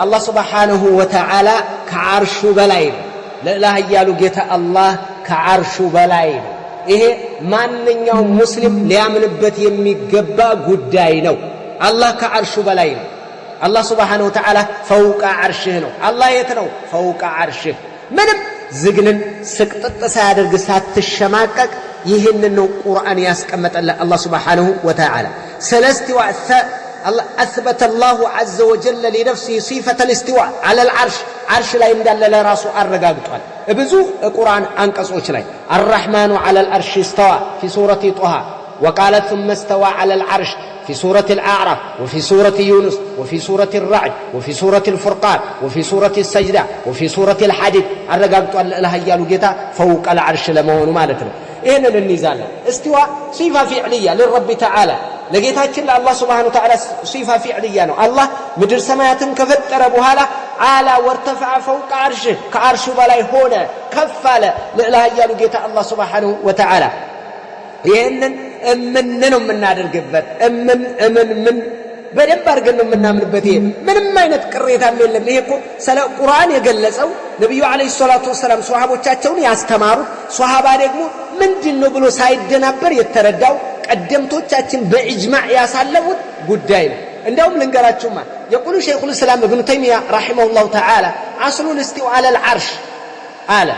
الله سبحانه وتعالى كعرش بلاين لا يالو جيت الله كعرش بلاين إيه من يوم مسلم ليامن بيت يميقبا قداي نو الله كعرش بلاين الله سبحانه وتعالى فوق عرشه نو الله يتنو فوق عرشه من زغنن سقطط سادرغ ساتشماقق ይህንን ቁርአን ያስቀመጠልን الله سبحانه وتعالى سلاستواء الله أثبت الله عز وجل لنفسه صفة الاستواء على العرش عرش لا يندل لراسه الرقاقطوال بزو القرآن أنقصوش لي الرحمن على العرش استوى في سورة طه وقال ثم استوى على العرش في سورة الأعراف وفي سورة يونس وفي سورة الرعد وفي سورة الفرقان وفي سورة السجدة وفي سورة الحديد الرقاقطوال الهيالو جيتا فوق العرش لمهون مالتنا إيه النزال استواء صفة فعلية للرب تعالى لقيتاችን الله سبحانه وتعالى صفة فعلية ነው الله ምድር ሰማያትን ከፈጠረ በኋላ على وارتفع فوق عرشه كعرشه በላይ ሆነ ከፍ አለ ለላ ያሉ ጌታ الله سبحانه وتعالى ይሄንን ነው የምናደርግበት ምን በደንብ አድርገን ነው የምናምንበት ይሄ ምንም አይነት ቅሬታ የለም ይሄ እኮ ስለ ቁርአን የገለጸው ነብዩ አለይሂ ሰላቱ ወሰለም ሱሐቦቻቸውን ያስተማሩት ሱሐባ ደግሞ ምንድነው ብሎ ሳይደናበር የተረዳው ቀደምቶቻችን በኢጅማዕ ያሳለፉት ጉዳይ ነው እንደውም ልንገራችሁማ يقول شيخ الاسلام ابن تيميه رحمه الله تعالى اصل الاستواء على العرش قال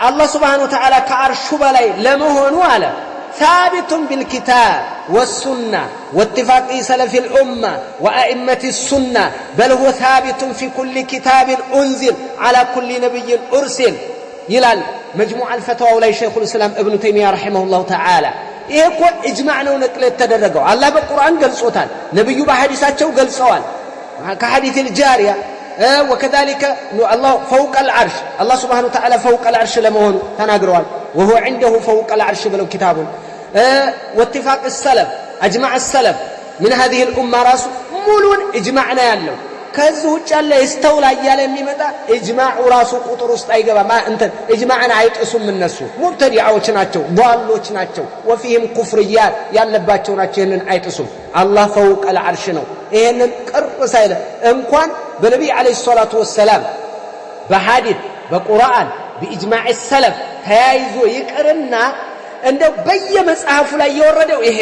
الله سبحانه وتعالى كعرش بلاي لمهونو على ثابت بالكتاب والسنة واتفاق سلف الأمة وأئمة السنة بل هو ثابت في كل كتاب أنزل على كل نبي أرسل يلال مجموع الفتوى ولا شيخ الإسلام ابن تيمية رحمه الله تعالى إيكو إجمعنا ونقل التدرجوا الله بالقرآن قال صوتان نبي بحديثاته قال سوال كحديث الجارية وكذلك الله فوق العرش الله سبحانه وتعالى فوق العرش لمهون تناقروا وهو عنده فوق العرش بلو كتاب واتفاق السلف أجمع السلف من هذه الأمة راس مولون إجمعنا يالله كذو جل يستولى ياله የሚመጣ إجماع ራሱ ቁጥር ውስጥ አይገባ انت إجماعنا አይጥሱም እነሱ ሙብተዲዓዎች ናቸው ضالዎች ናቸው وفيهم كفريات ያለባቸው ናቸው ይሄንን አይጥሱም الله فوق العرش ነው ይሄንን ቅርስ አይለ እንኳን በነብዩ አለይሂ ሰላቱ ወሰለም በሐዲስ በቁርአን بإجماع السلف ተያይዞ ይቅርና እንደው በየመጽሐፉ ላይ የወረደው ይሄ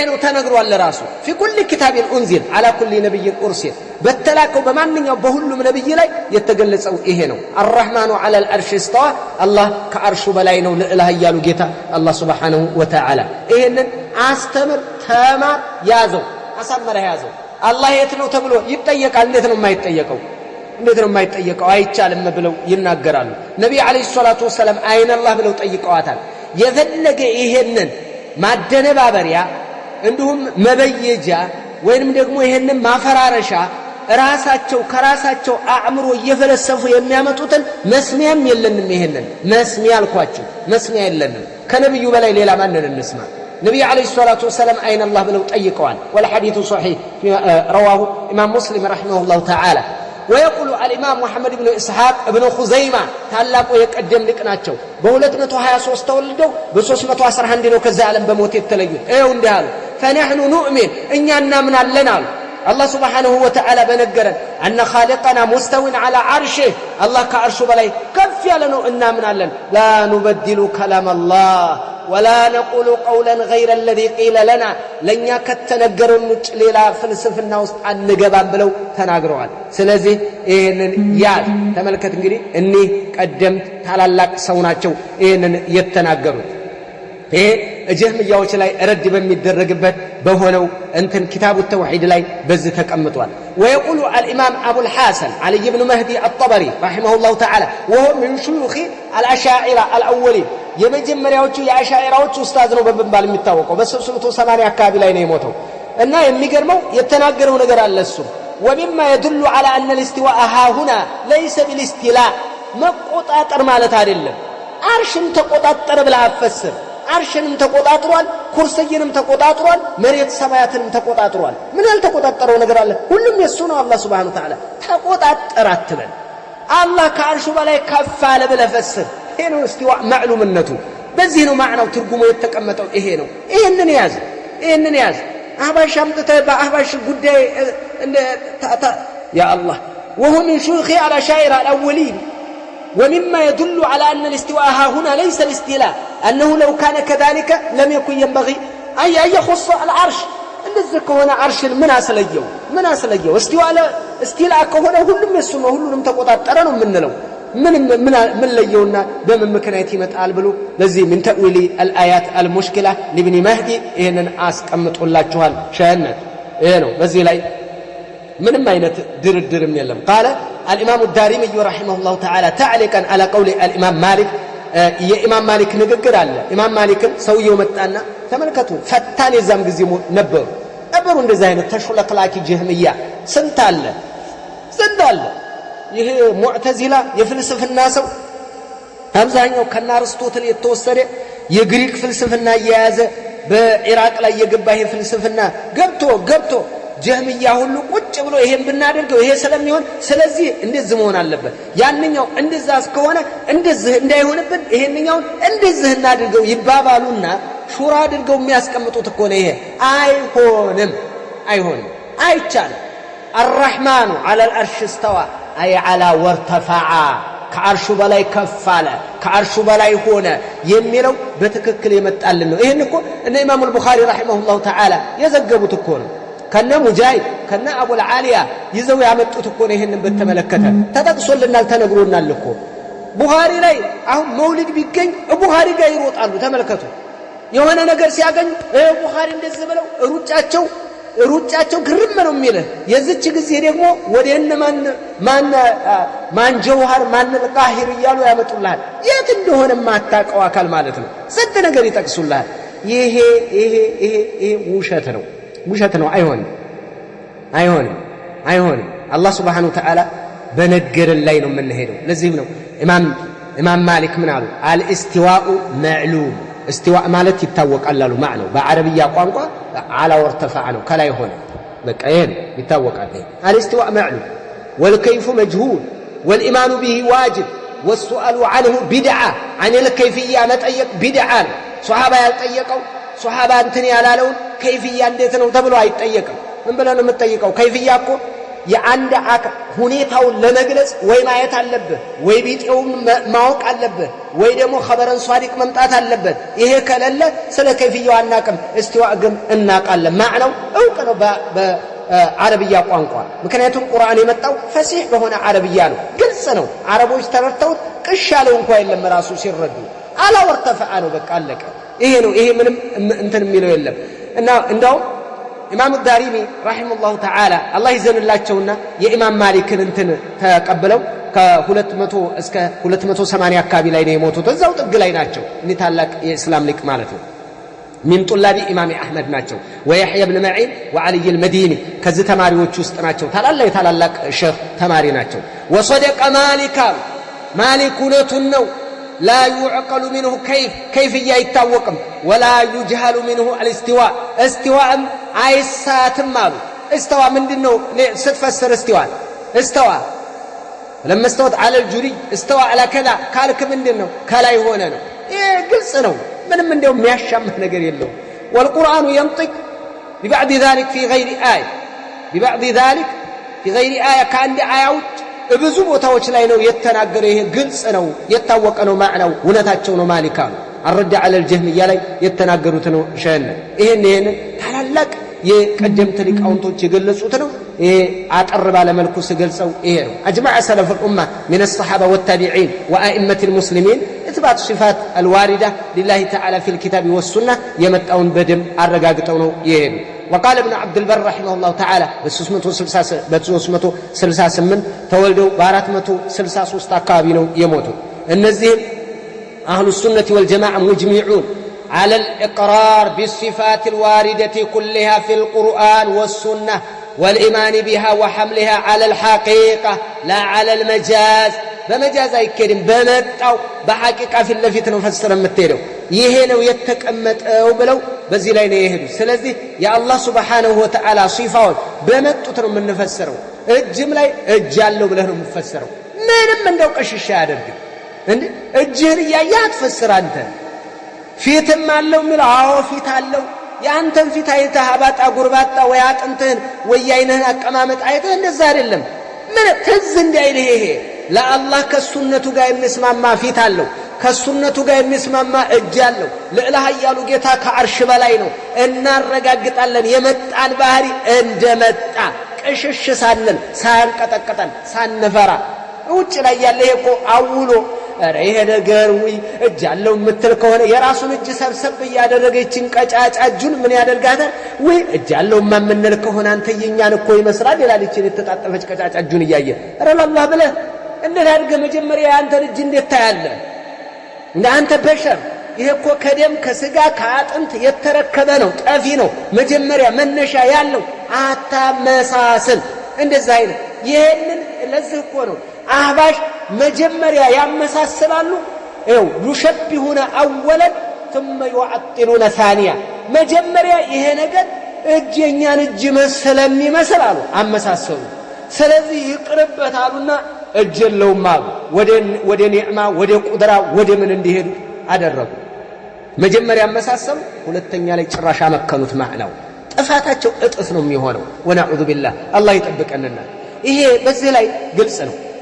ነው ተነግሯል ለራሱ في كل كتاب انزل على كل نبي ارسل በተላከው በማንኛው በሁሉም ነብይ ላይ የተገለጸው ይሄ ነው الرحمن على العرش استوى الله ከአርሹ በላይ ነው ለኢላህ ያሉ ጌታ الله سبحانه وتعالى ይሄንን አስተምር ተማር ያዘው አሳመረ ያዘው الله የት ነው ተብሎ ይጠየቃል እንዴት ነው የማይጠየቀው አይቻልም ብለው ይናገራሉ ነብዩ አለይሂ ሰላቱ ወሰለም አይነ الله ብለው ጠይቀዋታል የፈለገ ይሄንን ማደነባበሪያ እንዲሁም መበየጃ ወይንም ደግሞ ይሄንን ማፈራረሻ ራሳቸው ከራሳቸው አእምሮ እየፈለሰፉ የሚያመጡትን መስሚያም የለንም ይሄንን መስሚያ አልኳችሁ መስሚያ የለንም ከነብዩ በላይ ሌላ ማንን እንስማ ነብዩ አለይሂ ሰላቱ ወሰለም አይነ الله ብለው ጠይቀዋል والحديث صحيح رواه امام مسلم رحمه الله تعالى ويقول الامام محمد بن اسحاق ابن خزيمه ታላቁ የቀደም ሊቅ ናቸው በ223 ተወልደው በ311 ነው ከዛ ዓለም በሞት የተለዩት ይኸው እንዲያሉ فنحن نؤمن እኛ እናምናለን አሉ الله سبحانه وتعالى بنجرن أن خالقنا مستوٍ على عرشه الله كعرش بلاي كف يلنو እናምናለን لا نبدل كلام الله ولا نقول قولا غير الذي قيل لنا ለኛ ከተነገረን ውጭ ሌላ ፍልስፍና ውስጥ አንገባም ብለው ተናግረዋል ስለዚህ ይሄንን ያዝ ተመልከት እንግዲህ እኔ ቀደም ታላላቅ ሰው ናቸው ይሄንን የተናገሩት ይሄ ጀህሚያዎች ላይ ረድ በሚደረግበት በሆነው እንትን ኪታቡ ተውሂድ ላይ በዚህ ተቀምጧል ويقول الامام ابو الحسن علي بن مهدي الطبري رحمه الله تعالى وهو من شيوخ الاشاعره الاولين የመጀመሪያዎቹ የአሻዒራዎች ኡስታዝ ነው በመባል የሚታወቀው በ380 አካባቢ ላይ ነው የሞተው እና የሚገርመው የተናገረው ነገር አለ እሱ ومما يدل على ان الاستواء ها هنا ليس بالاستيلاء መቆጣጠር ማለት አይደለም አርሽን ተቆጣጠረ ብለህ አፈስር አርሽንም ተቆጣጥሯል ኩርሲይንም ተቆጣጥሯል መሬት ሰማያትንም ተቆጣጥሯል ምን ያልተቆጣጠረው ነገር አለ ሁሉም የሱ ነው አላህ Subhanahu Wa Ta'ala ተቆጣጠረ አትበል አላህ ከአርሹ በላይ ከፍ አለ ብለህ ፈስር ይሄ ነው استواء ማዕሉምነቱ በዚህ ነው ማዕናው ትርጉሙ የተቀመጠው ይሄ ነው ይሄንን ያዝ አህባሽ አምጥተህ በአህባሽ ጉዳይ እንደ ያ አላህ وهو من شيوخ الأشاعرة الأولين. ومما يدل على أن الاستواء هنا ليس الاستيلاء، أنه لو كان كذلك لم يكن ينبغي أن يخص العرش. እንደዚህ ከሆነ አርሽን ምን አስለየው? استيلاء ከሆነ ሁሉም የሱ ነው፣ ሁሉንም ተቆጣጠረ ነው የምንለው። ምን ለየውና በምን ምክንያት ይመጣል ብሎ ለዚህ من تأويل الآيات المشكلة لابن مهدي ይሄንን አስቀምጦላችኋል። ሸህነት ይሄ ነው። በዚህ ላይ ምንም አይነት ድርድርም የለም። قال الإمام الدارمي رحمه الله تعالى تعليقا على قول الإمام مالك የኢማም ማሊክ ንግግር አለ። ኢማም ማሊክም ሰውየው መጣና ተመልከቱ፣ ፈታን የዛም ጊዜ ነበሩ እንደዚህ አይነት ተሽለክላኪ ጀህሚያ ስንት አለ። ይሄ ሙዕተዚላ የፍልስፍና ሰው አብዛኛው ከአርስቶትል የተወሰደ የግሪክ ፍልስፍና እየያዘ በኢራቅ ላይ የገባ ይሄ ፍልስፍና ገብቶ ጀህሚያ ሁሉ ቁጭ ብሎ ይሄን ብናደርገው ይሄ ስለሚሆን ስለዚህ እንደዚህ መሆን አለበት፣ ያንኛው እንደዛ እስከሆነ እንደዚህ እንዳይሆንብን ይሄንኛውን እንደዚህ እናድርገው ይባባሉና ሹራ አድርገው የሚያስቀምጡት እኮ ነው። ይሄ አይሆንም፣ አይቻልም። الرحمن على العرش استوى أي على وارتفع ከአርሹ በላይ ከፍ አለ፣ ከአርሹ በላይ ሆነ የሚለው በትክክል የመጣልን ነው። ይሄን እኮ እነ ኢማሙ አልቡኻሪ ረሂመሁላሁ ተዓላ የዘገቡት እኮ ነው። ከነ ሙጃሂድ ከነ አቡል ዓሊያ ይዘው ያመጡት እኮ ነው። ይሄንን በተመለከተ ተጠቅሶልናል፣ ተነግሮናል እኮ ቡኻሪ ላይ። አሁን መውሊድ ቢገኝ ቡኻሪ ጋር ይሮጣሉ። ተመልከቱ፣ የሆነ ነገር ሲያገኙ ቡኻሪ እንደዚህ ብለው ሩጫቸው ግርም ነው የሚልህ። የዚች ጊዜ ደግሞ ወደ ማን ጀውሃር ማን ቃሂር እያሉ ያመጡልሃል። የት እንደሆነ ማታቀው አካል ማለት ነው። ስንት ነገር ይጠቅሱልሃል። ይሄ ውሸት ነው። አይሆንም። አላህ ሱብሓነሁ ወተዓላ በነገረን ላይ ነው የምንሄደው። ለዚህም ነው ኢማም ማሊክ ምን አሉ? አልእስቲዋኡ መዕሉም፣ استواء ማለት ይታወቃል አሉ። ማዕነው በአረብያ ቋንቋ አላ ወርተፈዐ ነው፣ ከላይ ሆነ። በቃ ይሄን ይታወቃል። الاستواء معلوم والكيف مجهول والإيمان به واجب والسؤال عنه بدعة. عن الكيفية መጠየቅ ቢድዓ ነው። ሷሃባ ያልጠየቀው ሷሃባ እንትን ያላለውን ከይፍያ እንዴት ነው ተብሎ አይጠየቅም። ምን ብለን ነው የምትጠይቀው? ከይፍያ እኮ የአንድ አካል ሁኔታውን ለመግለጽ ወይ ማየት አለብህ፣ ወይ ቢጤውን ማወቅ አለብህ፣ ወይ ደግሞ ኸበረን ሷዲቅ መምጣት አለበት። ይሄ ከሌለ ስለ ከይፍያው አናቅም። እስቲዋእ ግን እናቃለን። ማዕነው እውቅ ነው በአረብያ ቋንቋ። ምክንያቱም ቁርአን የመጣው ፈሲህ በሆነ አረብያ ነው፣ ግልጽ ነው። አረቦች ተረድተውት ቅሽ ያለው እንኳን የለም ራሱ ሲረዱ። አላ ወርተፈዐ ነው፣ በቃ አለቀ። ይሄ ነው። ይሄ ምንም እንትን የሚለው የለም። እና እንደው ኢማም ዳሪሚ ረሂመሁላሁ ተዓላ አላህ ይዘንላቸውና የኢማም ማሊክን እንትን ተቀብለው ከ200 እስከ 280 አካባቢ ላይ ነው የሞቱት። እዛው ጥግ ላይ ናቸው። እኒ ታላቅ የእስላም ሊቅ ማለት ነው። ሚን ጡላቢ ኢማም አህመድ ናቸው። ወየሕያ ብን መዒን ወዓልይ አልመዲኒ ከዚህ ተማሪዎች ውስጥ ናቸው። ታላላቅ ሼኽ ተማሪ ናቸው። ወሰደቀ ማሊክ እውነቱን ነው። لا يعقل منه كيف يتوقم ولا يجهل منه الاستواء. استواء عيساتم مالو. استواء من دينه ستفسر استواء لما استوت على الجري استوى على كذا قالك من دينه كلا يهونه قلص ነው ምንም እንደው የሚያሻምህ ነገር የለው። والقرآن ينطق ببعض ذلك في غير آية ከአንድ አያውጭ ብዙ ቦታዎች ላይ ነው የተናገረ። ይሄ ግልጽ ነው፣ የታወቀ ነው። ማዕናው እውነታቸው ነው። ማሊካ አረዳ على الجهمية ላይ የተናገሩት ነው። ሸነ ይሄን ታላላቅ የቀደምት ሊቃውንቶች የገለጹት ነው። ይሄ አጠር ባለ መልኩ ሲገልጸው ይሄ ነው። اجمع سلف الامه من الصحابه والتابعين وائمه المسلمين اثبات صفات الوارده لله تعالى في الكتاب والسنه የመጣውን በደም አረጋግጠው ነው ይሄ። وقال ابن عبد البر رحمه الله تعالى በ368 ተወልደው በ463 አካባቢ ነው የሞቱት። እነዚህም اهل السنه والجماعه مجمعون على الإقرار بالصفات الواردة كلها في القرآن والسنة والإيمان بها وحملها على الحقيقة لا على المجاز. بمجاز أي كريم بمتأو بحقيقة في اللفت نفسر متيرو يهينو يتكأمت أو بلو بزيلين يهدو. سلزي يا الله سبحانه وتعالى صفات بمتأو من نفسرو الجملة الجالو بلهن مفسرو من دوق الشارع الجهرية يتفسر أنت ፊትም አለው ምን ፊት አለው። ያንተን ፊት አይተህ አባጣ ጉርባጣ ወይ አጥንተህን ወይ አይነህን አቀማመጥ አይተህ እንደዛ አይደለም። ምን ትዝ እንዳይልህ ይሄ ለአላህ ከሱነቱ ጋር የሚስማማ ፊት አለው ከሱነቱ ጋር የሚስማማ እጅ አለው ለኢላህ ያሉ ጌታ ከአርሽ በላይ ነው እናረጋግጣለን የመጣን ባህሪ እንደመጣ ቅሽሽ ሳንል ሳንቀጠቀጠን ሳንፈራ ውጭ ላይ ያለ እኮ አውሎ አረ ይሄ ነገር ወይ እጅ አለው ምትል ከሆነ የራሱን እጅ ሰብሰብ ያደረገችን ቀጫጫ እጁን ምን ያደርጋታል ወይ እጅ አለው ማምንል ከሆነ አንተ የኛን እኮ ይመስላል ይላልችን የተጣጠፈች ቀጫጫ እጁን እያየ አረ ለአላህ ብለህ እንዴት አድርገህ መጀመሪያ አንተ እጅ እንዴት ታያለህ እንደ አንተ በሸር ይሄ እኮ ከደም ከስጋ ከአጥንት የተረከበ ነው ጠፊ ነው መጀመሪያ መነሻ ያለው አታመሳስል እንደዛ አይነት ይሄንን ለዚህ እኮ ነው አህባሽ መጀመሪያ ያመሳስላሉ ይው ይሸብሁና አወለን ثم يعطلون ثانيا መጀመሪያ ይሄ ነገር እጅኛን እጅ መሰለም ይመስላሉ አመሳሰሉ ስለዚህ ይቅርበታሉና እጀለውማ ወደ ኒዕማ ወደ ቁድራ ወደ ምን እንዲሄዱ አደረጉ መጀመሪያ አመሳሰሉ ሁለተኛ ላይ ጭራሽ አመከኑት ማዕናው ጥፋታቸው እጥፍ ነው የሚሆነው ወነዑዙ ቢላህ አላህ ይጠብቀንና ይሄ በዚህ ላይ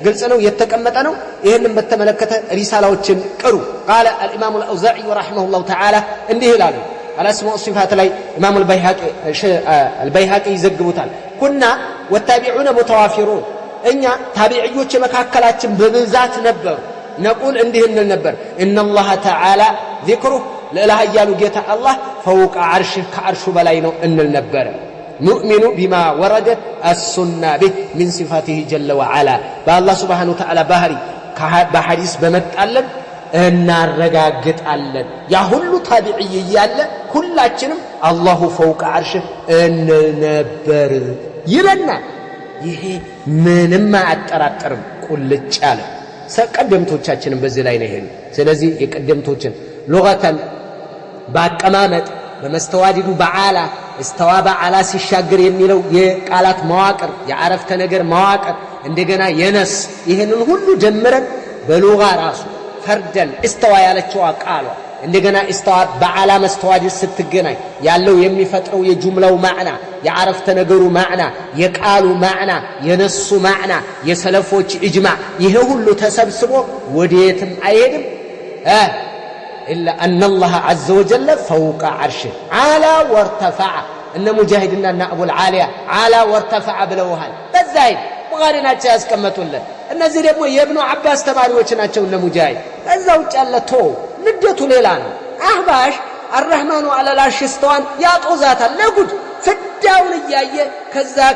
ግልጽ ነው የተቀመጠ ነው ይሄንን በተመለከተ ሪሳላዎችን ቅሩ قال الامام الاوزاعي رحمه الله تعالى እንዲህ ይላሉ الاسماء والصفات ላይ امام البيهقي ይዘግቡታል ኩና ወታቢዑነ ሙተዋፊሩን እኛ ታቢዒዎች መካከላችን በብዛት ነበሩ ነቁል እንዲህ እንል ነበር ان الله تعالى ذكره ለኢላህ ያሉ ጌታ አላህ فوق عرشه ከአርሹ በላይ ነው እንል ነበር نؤمن بما وردت السنة به من صفاته جل وعلا بالله سبحانه وتعالى بحري بحديث بمتعلم እናረጋግጣለን ያ ሁሉ ታቢዒ ያለ ሁላችንም አላሁ فوق عرشه እንነበር ይለና ይሄ ምንም አያጠራጥርም ቁልጭ ያለ ቀደምቶቻችንን በዚህ ላይ ነው ይሄ ስለዚህ የቀደምቶችን ሉጋተን ባቀማመጥ በመስተዋዲዱ በዓላ استواب على ሲሻገር የሚለው የቃላት መዋቅር የአረፍተ ነገር መዋቅር እንደገና የነስ ይሄንን ሁሉ ደምረን በሉጋ ራሱ ፈርደን استوى ያለችው ቃሏ እንደገና استوى በዓላ መስተዋዲድ ስትገናኝ ያለው የሚፈጥረው የጁምላው ማዕና የአረፍተ ነገሩ ማዕና የቃሉ ማዕና የነሱ ማዕና የሰለፎች ኢጅማዕ ይሄ ሁሉ ተሰብስቦ ወዴትም አይሄድም إلا أن الله عز وجل فوق عرشه على وارتفع إن مجاهدنا أن أبو العالية على وارتفع بلوهان بالزايد مغارنا تشاس كمتوله النزير يبنو عباس تباري وشناتشو إن مجاهد الزوج قال تو نديتو ليلان أحباش الرحمن على العرش استوى يا طوزاتا لابد فداون إياه كذا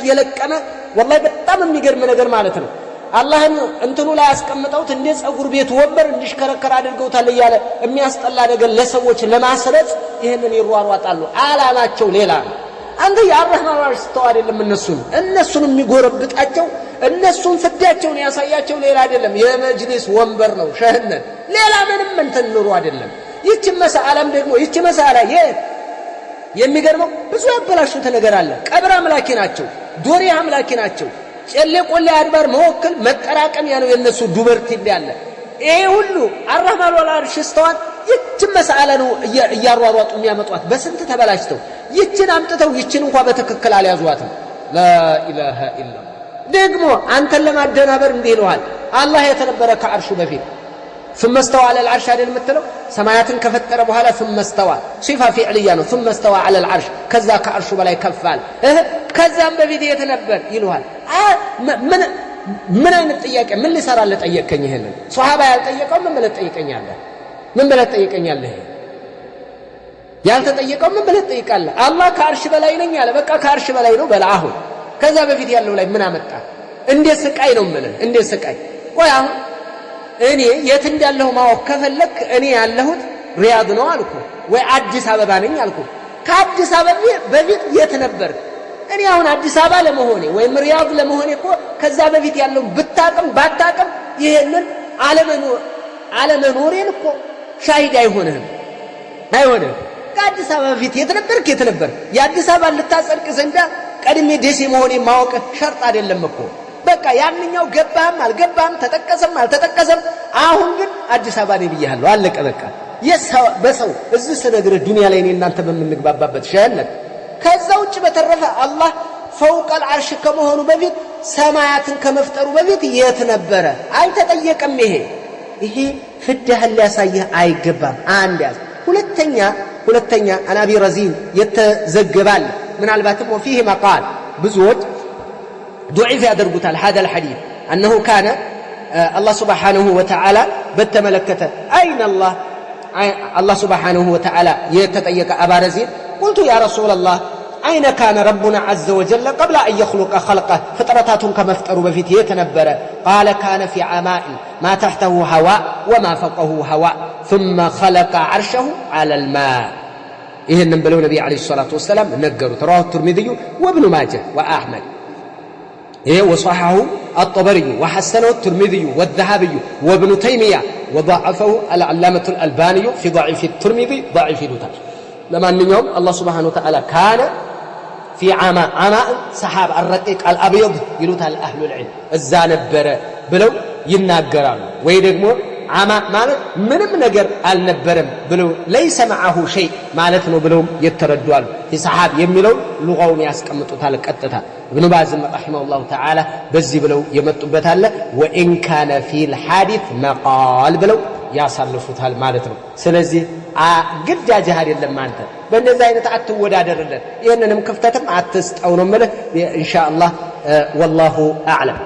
يلقنا والله በጣም የሚገርም ነገር ማለት ነው አላህን እንትኑ ላይ ያስቀምጠውት እንደ ጸጉር ቤት ወንበር እንዲሽከረከር አድርገውታል ይያለ የሚያስጠላ ነገር ለሰዎች ለማስረጽ ይሄንን ይሯሯጣሉ አላማቸው ሌላ አንተ ያረህማን አስተው አይደለም እነሱን የሚጎረብጣቸው እነሱን ፍዳቸውን ያሳያቸው ሌላ አይደለም የመጅሊስ ወንበር ነው ሸህነት ሌላ ምንም እንትን ኑሮ አይደለም ይቺ መሳአላም ደግሞ ይቺ መሳአላ የሚገርመው ብዙ ያበላሹት ነገር አለ ቀብር አምላኪ ናቸው ዶሪ አምላኪ ናቸው ጨለቆለ አድባር መወከል መጠራቀም ያለው የነሱ ዱበርት ይላል ይሄ ሁሉ አርህማን ወላርሽ ስተዋል ይቺ መሳአላ ነው እያሯሯጡ የሚያመጧት በስንት ተበላሽተው ይቺን አምጥተው ይቺን እንኳን በተከክል አልያዟትም لا اله الا ደግሞ አንተን ለማደናበር እንዲህ ይለዋል አላህ የተነበረ ከአርሹ በፊት ثم استوى على العرش አይደል የምትለው ሰማያትን ከፈጠረ በኋላ ثم استوى صفه فعليه ነው ثم استوى على العرش ከዛ ከአርሹ በላይ ከፋል ከዛም በፊት የተነበር ይለዋል ምን አይነት ጥያቄ ምን ሊሰራለ ጠየቀኝ ይሄንን ሱሐባ ያልጠየቀው ምን ብለህ ጠይቀኛለህ ያልተጠየቀው ምን ብለህ ጠይቃለህ አላህ ከአርሽ በላይ ነኝ አለ በቃ ከአርሽ በላይ ነው በላ አሁን ከዛ በፊት ያለው ላይ ምን አመጣ እንደ ስቃይ ነው ምን እንደ ስቃይ ወይ አሁን እኔ የት እንዳለሁ ማወቅ ከፈለክ እኔ ያለሁት ሪያድ ነው አልኩ ወይ አዲስ አበባ ነኝ አልኩ ከአዲስ አበባ በፊት የት ነበር እኔ አሁን አዲስ አበባ ለመሆኔ ወይ ሪያድ ለመሆኔ እኮ ከዛ በፊት ያለው ብታቀም ባታቀም ይሄንን አለመኖሬን እኮ ሻሂድ አይሆንም ከአዲስ አበባ በፊት የት ነበር የአዲስ አበባ ልታጸድቅ ዘንዳ ቀድሜ ደሴ መሆኔ ማወቅ ሸርጥ አይደለም እኮ በቃ ያንኛው ገባም አልገባም ተጠቀሰም አልተጠቀሰም አሁን ግን አዲስ አበባ ነኝ ብያለሁ አለቀ በቃ በሰው እዚህ ስነግር ዱንያ ላይ እኔ እናንተ በምንግባባበት ሸህነት ከዛ ውጭ በተረፈ አላህ فوق العرش ከመሆኑ በፊት ሰማያትን ከመፍጠሩ በፊት የት ነበረ አልተጠየቀም ይሄ ፍዳህን ሊያሳይህ አይገባም አንድ ያዝ ሁለተኛ አን አቢ ረዚን የተዘገባል ምናልባትም وفيه مقال ብዙዎች ضعيف ያደርጉታል هذا الحديث انه كان الله سبحانه وتعالى بتملكته اين الله سبحانه وتعالى يتطيق ابا رزين قلت يا رسول الله اين كان ربنا عز وجل قبل ان يخلق خلقه فطرتاتهم كما افتروا بفيت يتنبر قال كان في عماء ما تحته هواء وما فوقه هواء ثم خلق عرشه على الماء إهن بلو نبي عليه الصلاة والسلام نقروا تراه الترمذي وابن ماجه وأحمد وصححه الطبري وحسنه الترمذي والذهبي وابن تيمية وضعفه العلامة الألباني في ضعيف الترمذي ضعيف لوتر لما أن يوم الله سبحانه وتعالى كان في عماء سحاب الرقيق الأبيض يلوتها أهل العلم الزانبرة بلو يناقران ويدقمون عماء مالت منم نجر النبرم بلو ليس معه شيء مالتنا بلو يتردوال في سحاب يملو لغوم ياسكمتو تالك أتتا ابن باز رحمه الله تعالى بزي بلو يمتبت هلا وإن كان في الحادث مقال بلو ያሳልፉታል ማለት ነው ስለዚህ ግዳጅ አይደለም ማለት በእነዚህ አይነት አትወዳደርልን ይሄንንም ክፍተትም አትስጠው ነው ማለት ኢንሻአላህ والله اعلم